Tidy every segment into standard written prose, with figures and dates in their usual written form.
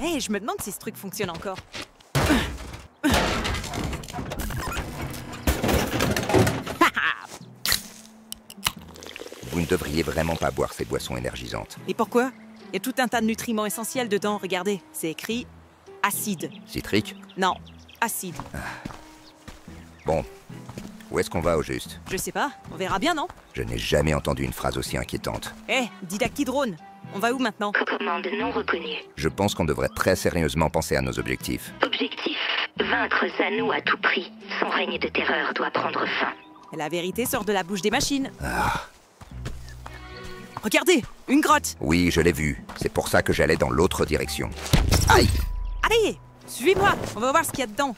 Hey, je me demande si ce truc fonctionne encore. Vous ne devriez vraiment pas boire ces boissons énergisantes. Et pourquoi? Il y a tout un tas de nutriments essentiels dedans, regardez. C'est écrit acide. Citrique? Non, acide. Bon, où est-ce qu'on va au juste? Je sais pas, on verra bien, non? Je n'ai jamais entendu une phrase aussi inquiétante. Hé, didactydrone, on va où maintenant? Commande non reconnue. Je pense qu'on devrait très sérieusement penser à nos objectifs. Objectif, vaincre Zano à tout prix. Son règne de terreur doit prendre fin. La vérité sort de la bouche des machines. Regardez, une grotte. Oui, je l'ai vu. C'est pour ça que j'allais dans l'autre direction. Aïe! Allez, suivez-moi, on va voir ce qu'il y a dedans.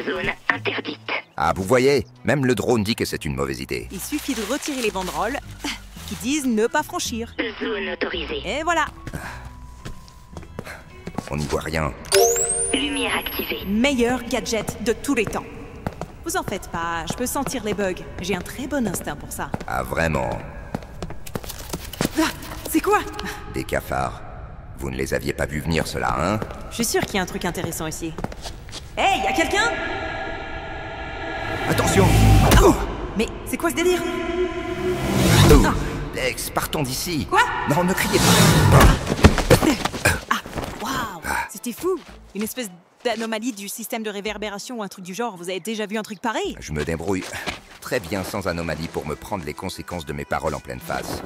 Zone interdite. Ah, vous voyez? Même le drone dit que c'est une mauvaise idée. Il suffit de retirer les banderoles qui disent ne pas franchir. Zone autorisée. Et voilà, On n'y voit rien. Lumière activée. meilleur gadget de tous les temps. Vous en faites pas, je peux sentir les bugs. J'ai un très bon instinct pour ça. Ah, vraiment? Ah, c'est quoi? Des cafards. Vous ne les aviez pas vus venir, cela, hein? Je suis sûre qu'il y a un truc intéressant ici. Hey, y a quelqu'un? Attention! Mais c'est quoi ce délire? Oh. Dex, partons d'ici! Quoi? Non, ne criez pas! Waouh, c'était fou. Une espèce d'anomalie du système de réverbération ou un truc du genre. Vous avez déjà vu un truc pareil? Je me débrouille très bien sans anomalie pour me prendre les conséquences de mes paroles en pleine face.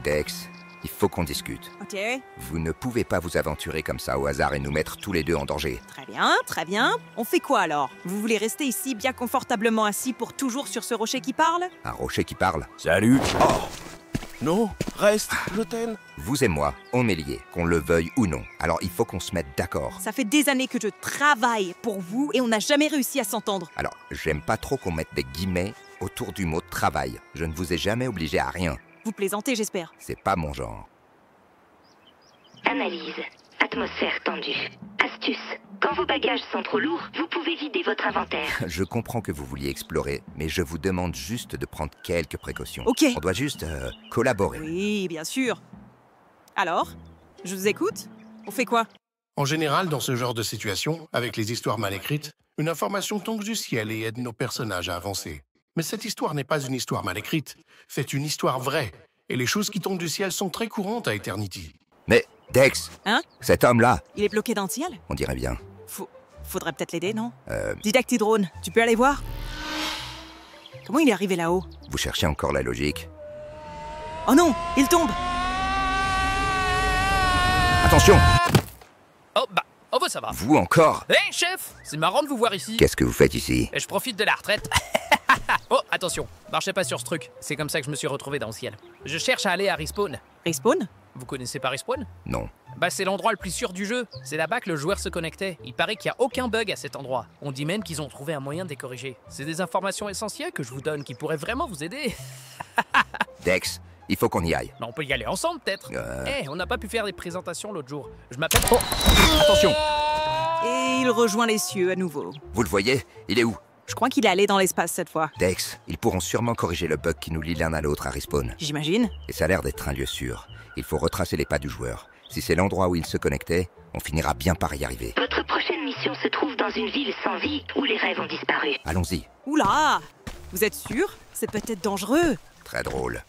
Dex, il faut qu'on discute. Ok, Vous ne pouvez pas vous aventurer comme ça au hasard et nous mettre tous les deux en danger. très bien, très bien. On fait quoi alors? Vous voulez rester ici bien confortablement assis pour toujours sur ce rocher qui parle? Un rocher qui parle? Salut. Oh. Non, reste, je t'aime. Vous et moi, on est liés, qu'on le veuille ou non. Alors il faut qu'on se mette d'accord. Ça fait des années que je travaille pour vous et on n'a jamais réussi à s'entendre. Alors, j'aime pas trop qu'on mette des guillemets autour du mot travail. Je ne vous ai jamais obligé à rien. Vous plaisantez, j'espère. C'est pas mon genre. Analyse. Atmosphère tendue. Astuce. Quand vos bagages sont trop lourds, vous pouvez vider votre inventaire. Je comprends que vous vouliez explorer, mais je vous demande juste de prendre quelques précautions. Ok. On doit juste collaborer. Oui, bien sûr. Alors, je vous écoute? On fait quoi? En général, dans ce genre de situation, avec les histoires mal écrites, une information tombe du ciel et aide nos personnages à avancer. Mais cette histoire n'est pas une histoire mal écrite, c'est une histoire vraie. Et les choses qui tombent du ciel sont très courantes à Eternity. Mais, Dex, Hein? cet homme-là, Il est bloqué dans le ciel? on dirait bien. Faudrait peut-être l'aider, non? Didactydrone, tu peux aller voir? Comment il est arrivé là-haut? Vous cherchez encore la logique. Oh non, il tombe! Attention! Oh bah ça va. Vous encore? Hé chef, c'est marrant de vous voir ici. Qu'est-ce que vous faites ici? Et je profite de la retraite. Oh, attention, marchez pas sur ce truc. C'est comme ça que je me suis retrouvé dans le ciel. Je cherche à aller à Respawn. Respawn? Vous connaissez pas Respawn? Non. Bah c'est l'endroit le plus sûr du jeu. C'est là-bas que le joueur se connectait. Il paraît qu'il y a aucun bug à cet endroit. On dit même qu'ils ont trouvé un moyen de les corriger. C'est des informations essentielles que je vous donne qui pourraient vraiment vous aider. Dex, il faut qu'on y aille. Bah, on peut y aller ensemble peut-être. On n'a pas pu faire des présentations l'autre jour. Je m'appelle... Attention! Et il rejoint les cieux à nouveau. Vous le voyez? Il est où? Je crois qu'il est allé dans l'espace cette fois. Dex, ils pourront sûrement corriger le bug qui nous lie l'un à l'autre à Respawn. J'imagine. Et ça a l'air d'être un lieu sûr. Il faut retracer les pas du joueur. Si c'est l'endroit où il se connectait, on finira bien par y arriver. Votre prochaine mission se trouve dans une ville sans vie où les rêves ont disparu. Allons-y. Oula! Vous êtes sûr? C'est peut-être dangereux. Très drôle.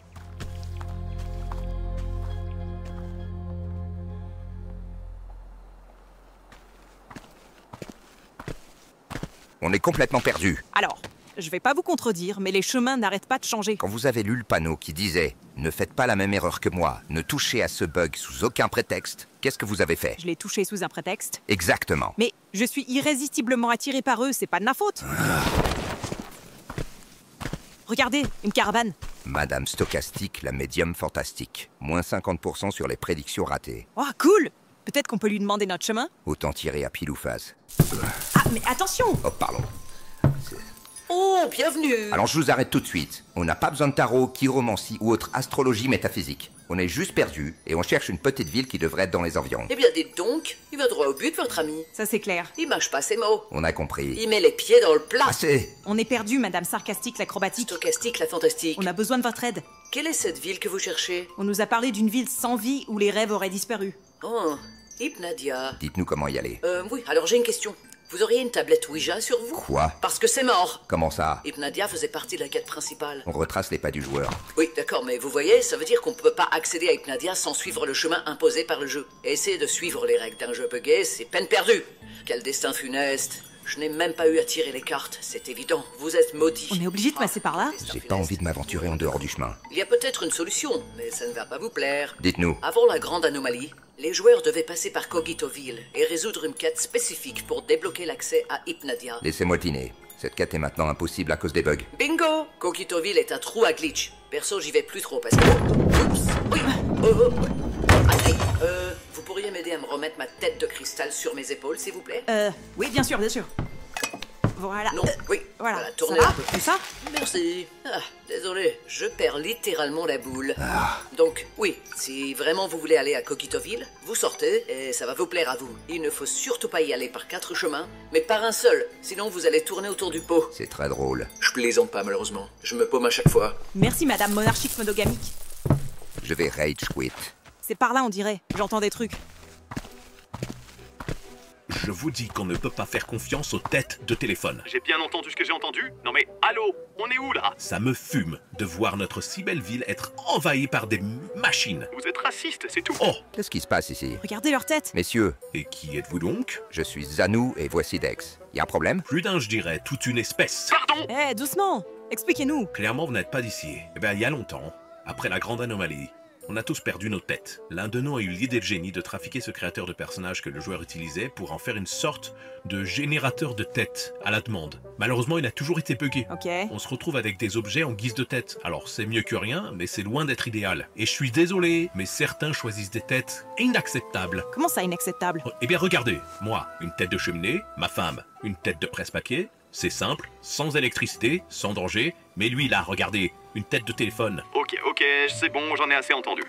On est complètement perdu. Alors, je vais pas vous contredire, mais les chemins n'arrêtent pas de changer. Quand vous avez lu le panneau qui disait « Ne faites pas la même erreur que moi, ne touchez à ce bug sous aucun prétexte », qu'est-ce que vous avez fait? Je l'ai touché sous un prétexte. Exactement. Mais je suis irrésistiblement attiré par eux, c'est pas de ma faute. Regardez, une caravane. Madame Stochastique, la médium fantastique. Moins 50% sur les prédictions ratées. Oh, cool! Peut-être qu'on peut lui demander notre chemin? Autant tirer à pile ou face. Ah, mais attention! Oh, pardon. Oh, bienvenue. Alors je vous arrête tout de suite. On n'a pas besoin de tarot, chiromancie ou autre astrologie métaphysique. On est juste perdu et on cherche une petite ville qui devrait être dans les environs. Eh bien, dites donc, il va droit au but, votre ami. Ça, c'est clair. Il mâche pas ses mots. On a compris. Il met les pieds dans le plat. Assez! On est perdu, Madame Sarcastique l'acrobatique. Stochastique, la fantastique. On a besoin de votre aide. Quelle est cette ville que vous cherchez? On nous a parlé d'une ville sans vie où les rêves auraient disparu. Oh, Hypnadia. Dites-nous comment y aller. Oui, alors j'ai une question. Vous auriez une tablette Ouija sur vous? Quoi? Parce que c'est mort. Comment ça? Hypnadia faisait partie de la quête principale. On retrace les pas du joueur. Oui, d'accord, mais vous voyez, ça veut dire qu'on ne peut pas accéder à Hypnadia sans suivre le chemin imposé par le jeu. Et essayer de suivre les règles d'un jeu buggé, c'est peine perdue. Quel destin funeste. Je n'ai même pas eu à tirer les cartes, c'est évident. Vous êtes maudits. On est obligé de passer par là? Destin J'ai pas funeste. envie de m'aventurer en dehors du chemin. Il y a peut-être une solution, mais ça ne va pas vous plaire. Dites-nous. Avant la grande anomalie, les joueurs devaient passer par Cogitoville et résoudre une quête spécifique pour débloquer l'accès à Hypnadia. Laissez-moi dîner. Cette quête est maintenant impossible à cause des bugs. Bingo! Cogitoville est un trou à glitch. Perso, j'y vais plus trop parce que... Oups! Oui! Aïe, vous pourriez m'aider à me remettre ma tête de cristal sur mes épaules, s'il vous plaît? Oui, bien sûr, bien sûr. Voilà. Non, oui. Voilà, tournez ça va? un peu. C'est ça? Merci. Ah, désolé, je perds littéralement la boule. Donc, oui, si vraiment vous voulez aller à Cogitoville, vous sortez et ça va vous plaire à vous. Il ne faut surtout pas y aller par 4 chemins, mais par un seul, sinon vous allez tourner autour du pot. C'est très drôle. Je plaisante pas malheureusement, je me paume à chaque fois. Merci, madame monarchique monogamique. Je vais rage quit. C'est par là, on dirait. J'entends des trucs. Je vous dis qu'on ne peut pas faire confiance aux têtes de téléphone. J'ai bien entendu ce que j'ai entendu? Non mais, allô? On est où là? Ça me fume de voir notre si belle ville être envahie par des machines. Vous êtes raciste, c'est tout. Oh, Qu'est-ce qui se passe ici? Regardez leur tête. Messieurs, et qui êtes-vous donc? je suis Zanou et voici Dex. Y a un problème? Plus d'un, je dirais, toute une espèce. Pardon? Eh, doucement. Expliquez-nous. Clairement, vous n'êtes pas d'ici. Eh bien, il y a longtemps, après la grande anomalie, on a tous perdu nos têtes. L'un de nous a eu l'idée de génie de trafiquer ce créateur de personnages que le joueur utilisait pour en faire une sorte de générateur de têtes à la demande. Malheureusement, il a toujours été buggé. Ok. On se retrouve avec des objets en guise de tête. Alors, c'est mieux que rien, mais c'est loin d'être idéal. Et je suis désolé, mais certains choisissent des têtes inacceptables. Comment ça, inacceptable? Eh bien, regardez, moi, une tête de cheminée, ma femme, une tête de presse-papier. C'est simple, sans électricité, sans danger, mais lui là, regardez, une tête de téléphone. Ok, c'est bon, j'en ai assez entendu.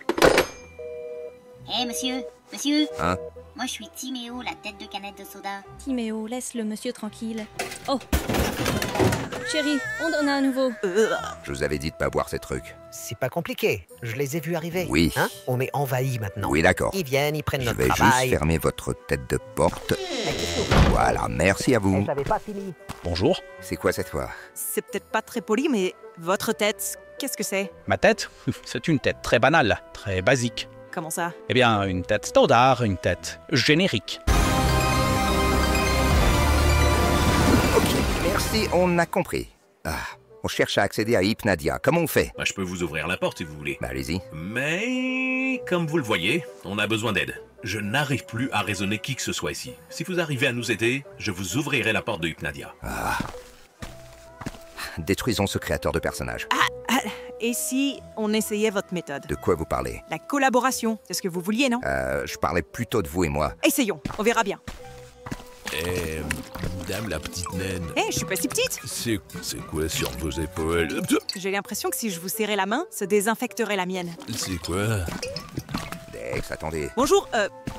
Hé, monsieur, monsieur. Hein? Moi, je suis Timéo, la tête de canette de soda. Timéo, laisse le monsieur tranquille. Oh. Chérie, on en a un nouveau. Je vous avais dit de pas boire ces trucs. C'est pas compliqué, je les ai vus arriver. Oui. Hein? On est envahis maintenant. Oui, d'accord. Ils viennent, ils prennent Je notre vais juste travail. fermer votre tête de porte. Voilà, merci à vous. J'avais pas fini. Bonjour. C'est quoi cette fois? C'est peut-être pas très poli, mais votre tête, qu'est-ce que c'est? Ma tête? C'est une tête très banale, très basique. Comment ça? Eh bien, une tête standard, une tête générique. Ok, merci, on a compris. Ah, on cherche à accéder à Hypnadia. Comment on fait? Bah, je peux vous ouvrir la porte si vous voulez. Bah, allez-y. Mais, comme vous le voyez, on a besoin d'aide. Je n'arrive plus à raisonner qui que ce soit ici. Si vous arrivez à nous aider, je vous ouvrirai la porte de Hypnadia. Ah. Détruisons ce créateur de personnages. Et si on essayait votre méthode? De quoi vous parlez? La collaboration, c'est ce que vous vouliez, non? Je parlais plutôt de vous et moi. Essayons, on verra bien. Dame la petite naine. Eh, je suis pas si petite. C'est quoi sur vos épaules? J'ai l'impression que si je vous serrais la main, ça désinfecterait la mienne. C'est quoi? Dex, attendez. Bonjour,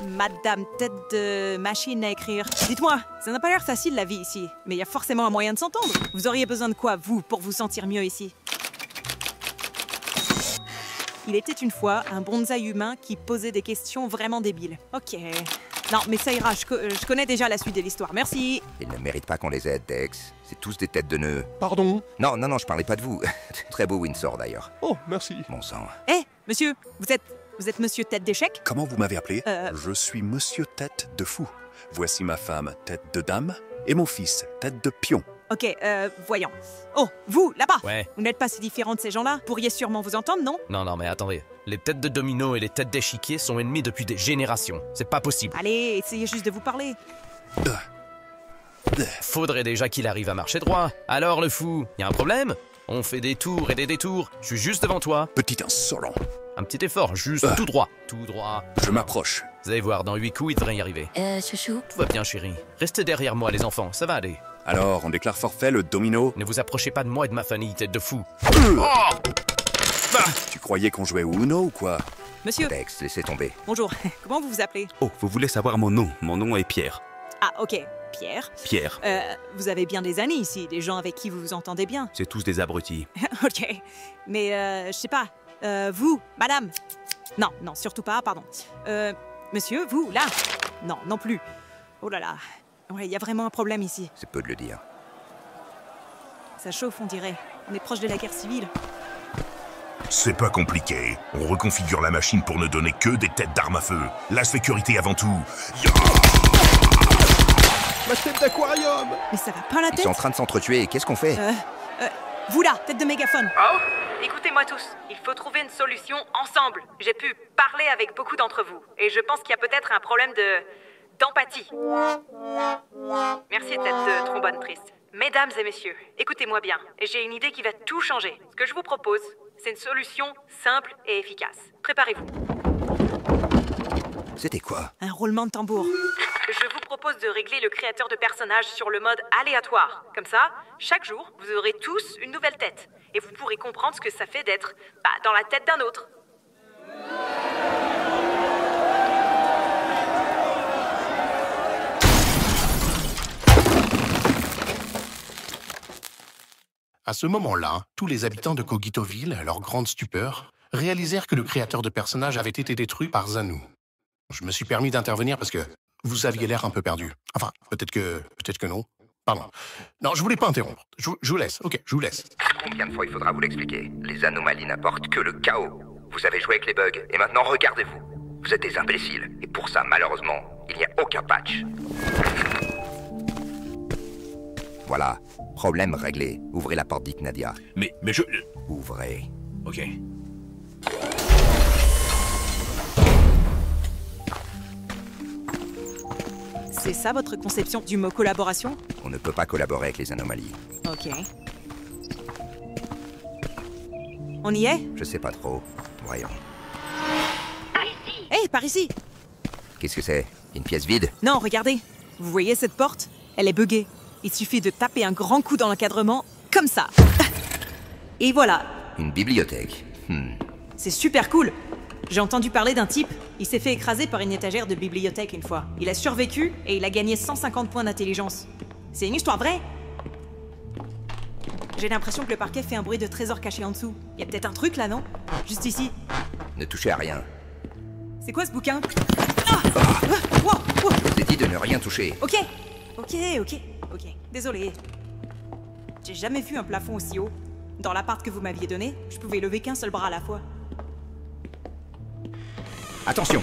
madame tête de machine à écrire. Dites-moi, ça n'a pas l'air facile la vie ici, mais il y a forcément un moyen de s'entendre. Vous auriez besoin de quoi, vous, pour vous sentir mieux ici? Il était une fois un bonsaï humain qui posait des questions vraiment débiles. Ok. Non, mais ça ira, je connais déjà la suite de l'histoire. Merci. Ils ne méritent pas qu'on les aide, Dex. C'est tous des têtes de nœuds. Pardon? Non, je parlais pas de vous. Très beau Windsor, d'ailleurs. Oh, merci. Bon sang. Eh, monsieur, vous êtes monsieur tête d'échec? Comment vous m'avez appelé? Je suis monsieur tête de fou. Voici ma femme, tête de dame, et mon fils, tête de pion. Ok, voyons. Oh, vous, là-bas! Ouais. Vous n'êtes pas si différent de ces gens-là? Pourriez sûrement vous entendre, non? Non, mais attendez. Les têtes de domino et les têtes d'échiquier sont ennemis depuis des générations. C'est pas possible. Allez, essayez juste de vous parler. Faudrait déjà qu'il arrive à marcher droit. Alors, le fou, y a un problème? On fait des tours et des détours. Je suis juste devant toi. Petit insolent. Un petit effort, juste tout droit. Tout droit. Je m'approche. Vous allez voir, dans 8 coups, il devrait y arriver. Chouchou? Tout va bien, chérie. Restez derrière moi, les enfants, ça va aller. Alors, on déclare forfait le domino? Ne vous approchez pas de moi et de ma famille, tête de fou. Tu croyais qu'on jouait au Uno ou quoi? Monsieur, Dex, laissez tomber. bonjour. Comment vous vous appelez? Oh, vous voulez savoir mon nom? Mon nom est Pierre. Ah, ok. Pierre. Pierre. Vous avez bien des amis ici, des gens avec qui vous vous entendez bien. C'est tous des abrutis. Ok. Mais, je sais pas. Vous, madame. Non, surtout pas, pardon. Monsieur, vous, là. Non, non plus. Oh là là. Ouais, il y a vraiment un problème ici. C'est peu de le dire. Ça chauffe, on dirait. On est proche de la guerre civile. C'est pas compliqué. On reconfigure la machine pour ne donner que des têtes d'armes à feu. La sécurité avant tout. Ma tête d'aquarium! Mais ça va pas la tête? Ils sont en train de s'entretuer, qu'est-ce qu'on fait? Vous là, tête de mégaphone. Oh, écoutez-moi tous. Il faut trouver une solution ensemble. J'ai pu parler avec beaucoup d'entre vous. Et je pense qu'il y a peut-être un problème d'empathie. Merci d'être de trombone triste. Mesdames et messieurs, écoutez-moi bien. J'ai une idée qui va tout changer. Ce que je vous propose, c'est une solution simple et efficace. Préparez-vous. C'était quoi? Un roulement de tambour. Je vous propose de régler le créateur de personnages sur le mode aléatoire. Comme ça, chaque jour, vous aurez tous une nouvelle tête. Et vous pourrez comprendre ce que ça fait d'être dans la tête d'un autre. À ce moment-là, tous les habitants de Cogitoville, à leur grande stupeur, réalisèrent que le créateur de personnages avait été détruit par Zanou. Je me suis permis d'intervenir parce que vous aviez l'air un peu perdu. Enfin, peut-être que non. Pardon. Non, je voulais pas interrompre. Je vous laisse. Ok, je vous laisse. Combien de fois il faudra vous l'expliquer? Les anomalies n'apportent que le chaos. Vous avez joué avec les bugs, et maintenant regardez-vous. Vous êtes des imbéciles, et pour ça, malheureusement, il n'y a aucun patch. Voilà. Problème réglé. Ouvrez la porte, dit Nadia. Mais je... Ouvrez. Ok. C'est ça votre conception du mot collaboration? On ne peut pas collaborer avec les anomalies. Ok. On y est? Je sais pas trop. Voyons. Hé, par ici! Qu'est-ce que c'est? Une pièce vide? Non, regardez. Vous voyez cette porte? Elle est buggée. Il suffit de taper un grand coup dans l'encadrement, comme ça. Et voilà. Une bibliothèque. C'est super cool. J'ai entendu parler d'un type, il s'est fait écraser par une étagère de bibliothèque une fois. Il a survécu et il a gagné 150 points d'intelligence. C'est une histoire vraie. J'ai l'impression que le parquet fait un bruit de trésor caché en dessous. Il y a peut-être un truc là, non? Juste ici. Ne touchez à rien. C'est quoi ce bouquin? Je vous ai dit de ne rien toucher. Ok. Désolé. J'ai jamais vu un plafond aussi haut. Dans l'appart que vous m'aviez donné, je pouvais lever qu'un seul bras à la fois. Attention!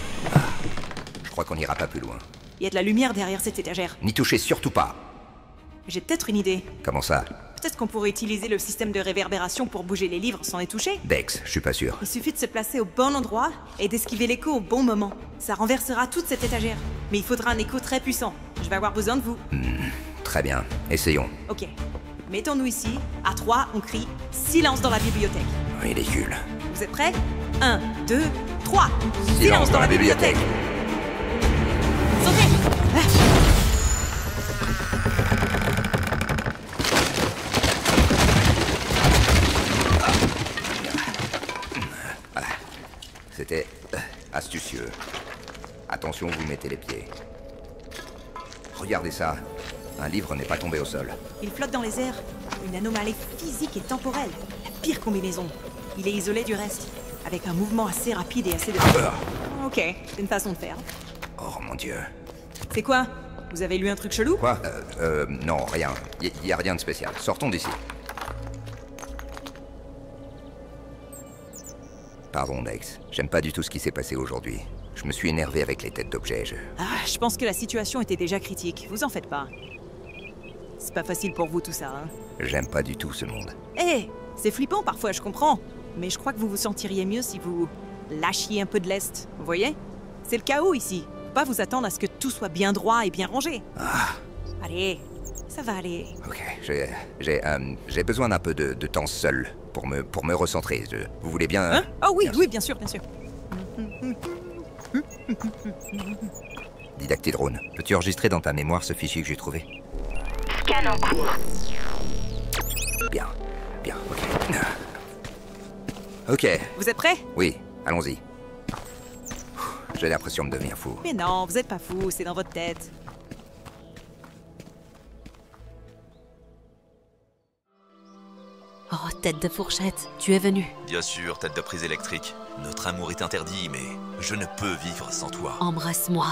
Je crois qu'on n'ira pas plus loin. Il y a de la lumière derrière cette étagère. N'y touchez surtout pas. J'ai peut-être une idée. Comment ça? Peut-être qu'on pourrait utiliser le système de réverbération pour bouger les livres sans les toucher. Dex, je suis pas sûr. Il suffit de se placer au bon endroit et d'esquiver l'écho au bon moment. Ça renversera toute cette étagère. Mais il faudra un écho très puissant. Je vais avoir besoin de vous. Très bien, essayons. Ok. Mettons-nous ici. À 3, on crie « Silence dans la bibliothèque ». Ridicule. Vous êtes prêts? 1, 2, 3. Silence dans la bibliothèque. Sautez! C'était astucieux. Attention, vous mettez les pieds. Regardez ça. Un livre n'est pas tombé au sol. Il flotte dans les airs. Une anomalie physique et temporelle. La pire combinaison. Il est isolé du reste. Avec un mouvement assez rapide et assez de... Ok, c'est une façon de faire. Oh mon Dieu. C'est quoi? Vous avez lu un truc chelou? Quoi? Non, rien. Y a rien de spécial. Sortons d'ici. Pardon, Dex. J'aime pas du tout ce qui s'est passé aujourd'hui. Je me suis énervé avec les têtes d'objets. Je pense que la situation était déjà critique. Vous en faites pas. C'est pas facile pour vous tout ça, hein? J'aime pas du tout ce monde. Hé, c'est flippant parfois, je comprends. Mais je crois que vous vous sentiriez mieux si vous lâchiez un peu de lest. Vous voyez? C'est le chaos ici. Faut pas vous attendre à ce que tout soit bien droit et bien rangé. Allez, ça va aller. Ok, j'ai besoin d'un peu de temps seul pour me recentrer. Vous voulez bien... Hein? Oh oui, oui, bien sûr, bien sûr. Didactydrone, peux-tu enregistrer dans ta mémoire ce fichier que j'ai trouvé? Scan en cours. Bien, ok. Ok. Vous êtes prêts? Oui, allons-y. J'ai l'impression de devenir fou. Mais non, vous êtes pas fou, c'est dans votre tête. Oh, Tête de fourchette, tu es venu. Bien sûr, tête de prise électrique. Notre amour est interdit, mais je ne peux vivre sans toi. Embrasse-moi.